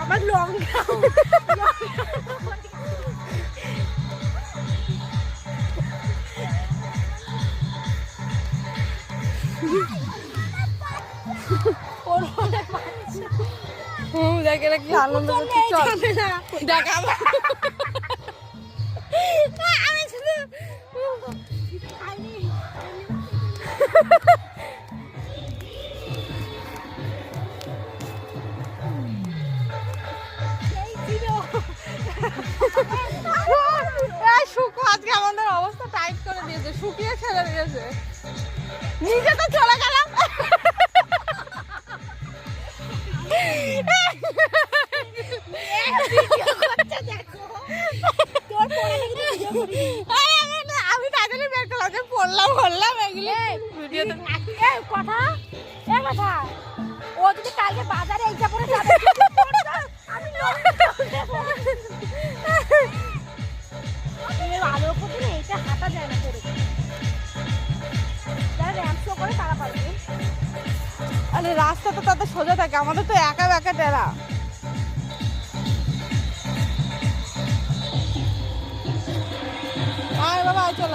আমার লঙ্কা দেখে কি আনন্দ করছে। চল দেখ আমি শুধু শুকো আজকে আমাদের অবস্থা টাইট করে দিয়েছে, শুকিয়ে ছেড়ে দিয়েছে। নিজে তো চলে গেলাম। আমি তাড়াতাড়ি বের করলাম যে পড়লাম এগুলো ভিডিওতে কথা কথা ও যদি কালকে বাজারে এইটা পরে যাবে আমি আলোর প্রতি এইটা হাঁটা যায় না পরে যারা র্যাম্প শো করে তারা পারবে। আরে রাস্তা তো তাতে সোজা থাকে, আমাদের তো একা একা টেরা। আয় বাবা চল।